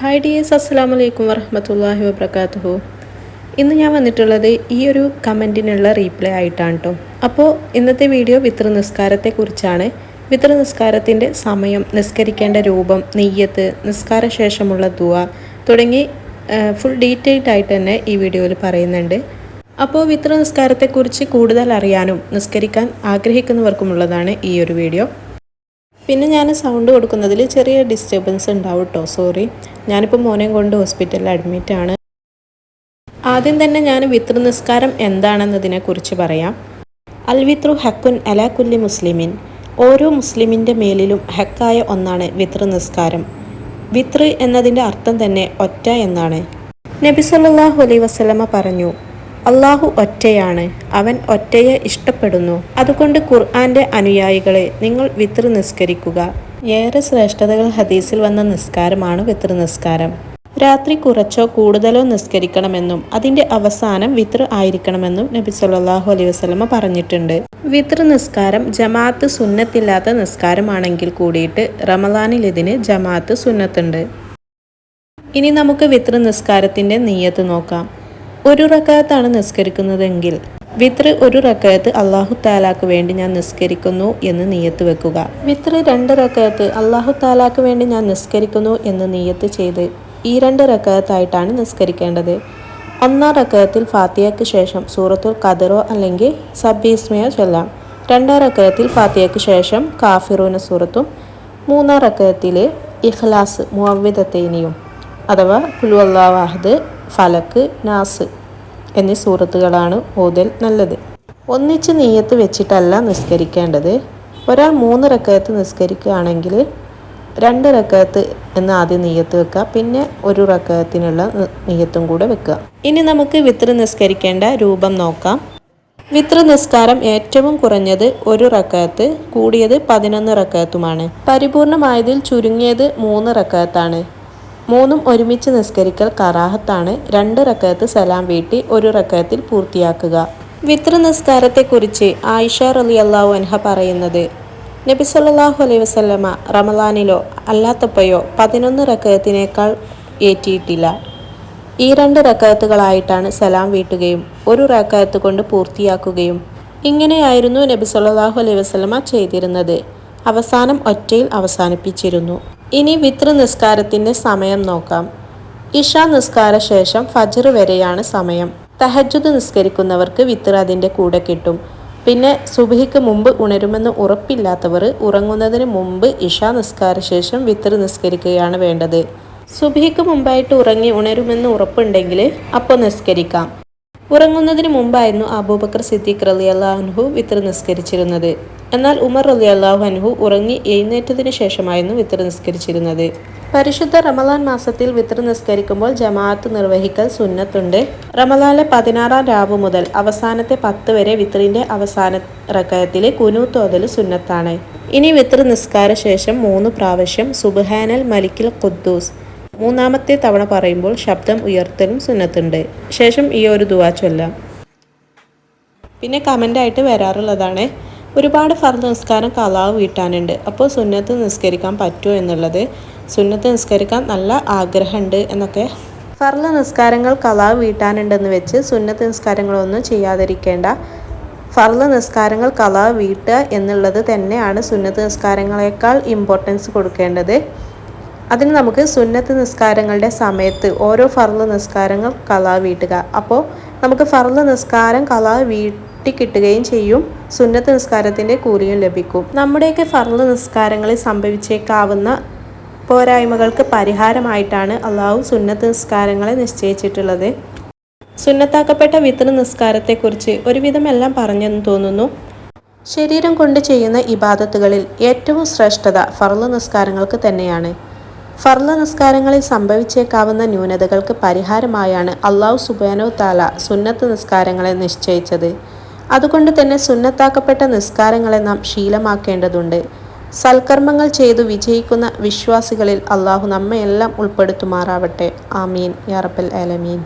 Hi dears, അസ്സലാമു അലൈക്കും വറഹ്മത്തുള്ളാഹി വബറകാതുഹു. ഇന്ന് ഞാൻ വന്നിട്ടുള്ളത് ഈ ഒരു കമൻറ്റിനുള്ള റീപ്ലൈ ആയിട്ടാണ് കേട്ടോ. അപ്പോൾ ഇന്നത്തെ വീഡിയോ വിത്ർ നിസ്കാരത്തെക്കുറിച്ചാണ്. വിത്ർ നിസ്കാരത്തിൻ്റെ സമയം, നിസ്കരിക്കേണ്ട രൂപം, നെയ്യത്ത്, നിസ്കാര ശേഷമുള്ള ദുആ തുടങ്ങി ഫുൾ ഡീറ്റെയിൽഡ് ആയിട്ട് തന്നെ ഈ വീഡിയോയിൽ പറയുന്നുണ്ട്. അപ്പോൾ വിത്ർ നിസ്കാരത്തെക്കുറിച്ച് കൂടുതൽ അറിയാനും നിസ്കരിക്കാൻ ആഗ്രഹിക്കുന്നവർക്കുമുള്ളതാണ് ഈ ഒരു വീഡിയോ. പിന്നെ ഞാൻ സൗണ്ട് കൊടുക്കുന്നതിൽ ചെറിയ ഡിസ്റ്റർബൻസ് ഉണ്ടാവും കേട്ടോ, സോറി. ഞാനിപ്പോൾ മോനെയും കൊണ്ട് ഹോസ്പിറ്റലിൽ അഡ്മിറ്റാണ്. ആദ്യം തന്നെ ഞാൻ വിത്ർ നിസ്കാരം എന്താണെന്നതിനെക്കുറിച്ച് പറയാം. അൽ വിത്രു ഹക്കുൻ അലാ കുല്ലി മുസ്ലിമിൻ. ഓരോ മുസ്ലിമിൻ്റെ മേലിലും ഹക്കായ ഒന്നാണ് വിത്ർ നിസ്കാരം. വിത്ർ എന്നതിൻ്റെ അർത്ഥം തന്നെ ഒറ്റ എന്നാണ്. നബി സല്ലല്ലാഹു അലൈഹി വസല്ലമ പറഞ്ഞു, അള്ളാഹു ഒറ്റയാണ്, അവൻ ഒറ്റയെ ഇഷ്ടപ്പെടുന്നു. അതുകൊണ്ട് ഖുർആന്റെ അനുയായികളെ, നിങ്ങൾ വിത്ർ നിസ്കരിക്കുക. ഏറെ ശ്രേഷ്ഠതകൾ ഹദീസിൽ വന്ന നിസ്കാരമാണ് വിത്ർ നിസ്കാരം. രാത്രി കുറച്ചോ കൂടുതലോ നിസ്കരിക്കണമെന്നും അതിൻ്റെ അവസാനം വിത്ർ ആയിരിക്കണമെന്നും നബി സല്ലല്ലാഹു അലൈഹി വസല്ലമ പറഞ്ഞിട്ടുണ്ട്. വിത്ർ നിസ്കാരം ജമാഅത്ത് സുന്നത്തില്ലാത്ത നിസ്കാരമാണെങ്കിൽ കൂടിയിട്ട് റമളാനിൽ ഇതിന് ജമാഅത്ത് സുന്നത്തുണ്ട്. ഇനി നമുക്ക് വിത്ർ നിസ്കാരത്തിൻ്റെ നിയ്യത്ത് നോക്കാം. ഒരു റക്അത്താണ് നിസ്കരിക്കുന്നതെങ്കിൽ വിത്ർ ഒരു റക്അത്ത് അല്ലാഹു തആലാക്ക് വേണ്ടി ഞാൻ നിസ്കരിക്കുന്നു എന്ന് നിയ്യത്ത് വെക്കുക. വിത്ർ 2 റക്അത്ത് അല്ലാഹു തആലാക്ക് വേണ്ടി ഞാൻ നിസ്കരിക്കുന്നു എന്ന് നിയ്യത്ത് ചെയ്ത് ഈ 2 റക്അത്തായിട്ടാണ് നിസ്കരിക്കേണ്ടത്. 1-ാം റക്അത്തിൽ ഫാത്തിഹയ്ക്ക് ശേഷം സൂറത്തുൽ ഖദറോ അല്ലെങ്കിൽ സബ്ബിസ്മയോ ചൊല്ലാം. 2-ാം റക്അത്തിൽ ഫാത്തിഹയ്ക്ക് ശേഷം കാഫിറൂന സൂറത്തും 3-ാം റക്അത്തിൽ ഇഖ്ലാസ് മുഅവ്വിദത്തൈനിയും അഥവാ ഖുൽ ഹുവല്ലാഹു അഹദ്, ഫലക്ക്, നാസ് എന്നീ സൂറത്തുകളാണ് ഓതൽ നല്ലത്. ഒന്നിച്ച് നിയ്യത്ത് വെച്ചിട്ടല്ല നിസ്കരിക്കേണ്ടത്. ഒരാൾ 3 റക്അത്ത് നിസ്കരിക്കുകയാണെങ്കിൽ 2 റക്അത്ത് എന്ന് ആദ്യം നിയ്യത്ത് വെക്കുക, പിന്നെ 1 റക്അത്തിനുള്ള നിയ്യത്തും കൂടെ വെക്കുക. ഇനി നമുക്ക് വിത്ർ നിസ്കരിക്കേണ്ട രൂപം നോക്കാം. വിത്ർ നിസ്കാരം ഏറ്റവും കുറഞ്ഞത് 1 റക്അത്ത്, കൂടിയത് 11 റക്അത്തുമാണ്. പരിപൂർണമായതിൽ ചുരുങ്ങിയത് 3 റക്അത്താണ്. 3ഉം ഒരുമിച്ച് നിസ്കരിക്കൽ കറാഹത്താണ്. 2 റക്അത്ത് സലാം വീട്ടി 1 റക്അത്തിൽ പൂർത്തിയാക്കുക. വിത്ർ നിസ്കാരത്തെക്കുറിച്ച് ആയിഷ റളിയല്ലാഹു അൻഹ പറയുന്നത്, നബി സല്ലല്ലാഹു അലൈഹി വസല്ലമ റമളാനിലോ അല്ലാത്തപ്പോഴോ 11 റക്അത്തിനേക്കാൾ ഏറ്റിയിട്ടില്ല. ഈ 2 റക്അത്തുകളായിട്ടാണ് സലാം വീട്ടുകയും 1 റക്അത്ത് കൊണ്ട് പൂർത്തിയാക്കുകയും. ഇങ്ങനെയായിരുന്നു നബി സല്ലല്ലാഹു അലൈഹി വസല്ലമ ചെയ്തിരുന്നത്. അവസാനം ഒറ്റയിൽ അവസാനിപ്പിച്ചിരുന്നു. ഇനി വിത്ർ നിസ്കാരത്തിൻ്റെ സമയം നോക്കാം. ഇഷ നിസ്കാര ശേഷം ഫജ്ർ വരെയാണ് സമയം. തഹജ്ജുദ് നിസ്കരിക്കുന്നവർക്ക് വിത്ർ അതിൻ്റെ കൂടെ കിട്ടും. പിന്നെ സുബ്ഹിക്ക് മുമ്പ് ഉണരുമെന്ന് ഉറപ്പില്ലാത്തവർ ഉറങ്ങുന്നതിന് മുമ്പ് ഇഷ നിസ്കാര ശേഷം വിത്ർ നിസ്കരിക്കുകയാണ് വേണ്ടത്. സുബ്ഹിക്ക് മുമ്പായിട്ട് ഉറങ്ങി ഉണരുമെന്ന് ഉറപ്പുണ്ടെങ്കിൽ അപ്പോൾ നിസ്കരിക്കാം. ഉറങ്ങുന്നതിന് മുമ്പായിരുന്നു അബൂബക്കർ സിദ്ദീഖ് റളിയല്ലാഹു അൻഹു വിത്ർ നിസ്കരിച്ചിരുന്നത്. എന്നാൽ ഉമർ റളിയല്ലാഹു അൻഹു ഉറങ്ങി എഴുന്നേറ്റതിന് ശേഷമായിരുന്നു വിത്ർ നിസ്കരിച്ചിരുന്നത്. പരിശുദ്ധ റമളാൻ മാസത്തിൽ വിത്ർ നിസ്കരിക്കുമ്പോൾ ജമാഅത്ത് നിർവഹിക്കൽ സുന്നത്തുണ്ട്. റമളാനിലെ 16-ാം രാവ് മുതൽ അവസാനത്തെ 10 വരെ വിത്റിൻ്റെ അവസാന റക്അത്തിൽ ഖുനൂത്ത് ഓതൽ സുന്നത്താണ്. ഇനി വിത്ർ നിസ്കാര ശേഷം 3 പ്രാവശ്യം സുബ്ഹാനൽ മലിക്കിൽ ഖുദ്ദൂസ് 3-ാമത്തെ തവണ പറയുമ്പോൾ ശബ്ദം ഉയർത്തലും സുന്നത്തുണ്ട്. ശേഷം ഈ ഒരു ദുആ ചൊല്ലാം. പിന്നെ കമൻ്റായിട്ട് വരാറുള്ളതാണ്, ഒരുപാട് ഫർദ് നിസ്കാരം ഖളാ വീട്ടാനുണ്ട്, അപ്പോൾ സുന്നത്ത് നിസ്കരിക്കാൻ പറ്റുമോ എന്നുള്ളത്. സുന്നത്ത് നിസ്കരിക്കാൻ നല്ല ആഗ്രഹമുണ്ട് എന്നൊക്കെ. ഫർദ് നിസ്കാരങ്ങൾ ഖളാ വീട്ടാനുണ്ടെന്ന് വെച്ച് സുന്നത്ത് നിസ്കാരങ്ങളൊന്നും ചെയ്യാതിരിക്കേണ്ട. ഫർദ് നിസ്കാരങ്ങൾ ഖളാ വീട്ടുക എന്നുള്ളത് തന്നെയാണ് സുന്നത്ത് നിസ്കാരങ്ങളെക്കാൾ ഇമ്പോർട്ടൻസ് കൊടുക്കേണ്ടത്. അതിന് നമുക്ക് സുന്നത്ത് നിസ്കാരങ്ങളുടെ സമയത്ത് ഓരോ ഫർദ് നിസ്കാരങ്ങൾ ഖളാ വീട്ടുക. അപ്പോൾ നമുക്ക് ഫർദ് നിസ്കാരം ഖളാ കിട്ടുകയും ചെയ്യും, സുന്നത്ത് നിസ്കാരത്തിൻ്റെ കൂലിയും ലഭിക്കും. നമ്മുടെയൊക്കെ ഫർദ് നിസ്കാരങ്ങളിൽ സംഭവിച്ചേക്കാവുന്ന പോരായ്മകൾക്ക് പരിഹാരമായിട്ടാണ് അള്ളാഹു സുന്നത്ത് നിസ്കാരങ്ങളെ നിശ്ചയിച്ചിട്ടുള്ളത്. സുന്നത്താക്കപ്പെട്ട വിത്ർ നിസ്കാരത്തെക്കുറിച്ച് ഒരുവിധം എല്ലാം പറഞ്ഞെന്ന് തോന്നുന്നു. ശരീരം കൊണ്ട് ചെയ്യുന്ന ഇബാദത്തുകളിൽ ഏറ്റവും ശ്രേഷ്ഠത ഫർദ് നിസ്കാരങ്ങൾക്ക് തന്നെയാണ്. ഫർദ് നിസ്കാരങ്ങളിൽ സംഭവിച്ചേക്കാവുന്ന ന്യൂനതകൾക്ക് പരിഹാരമായാണ് അല്ലാഹു സുബ്ഹാനഹു തആല സുന്നത്ത് നിസ്കാരങ്ങളെ നിശ്ചയിച്ചത്. അതുകൊണ്ട് തന്നെ സുന്നത്താക്കപ്പെട്ട നിസ്കാരങ്ങളെ നാം ശീലമാക്കേണ്ടതുണ്ട്. സൽക്കർമ്മങ്ങൾ ചെയ്തു വിജയിക്കുന്ന വിശ്വാസികളിൽ അല്ലാഹു നമ്മയെല്ലാം ഉൾപ്പെടുത്തുമാറാവട്ടെ. ആമീൻ യാ റബ്ബൽ ആലമീൻ.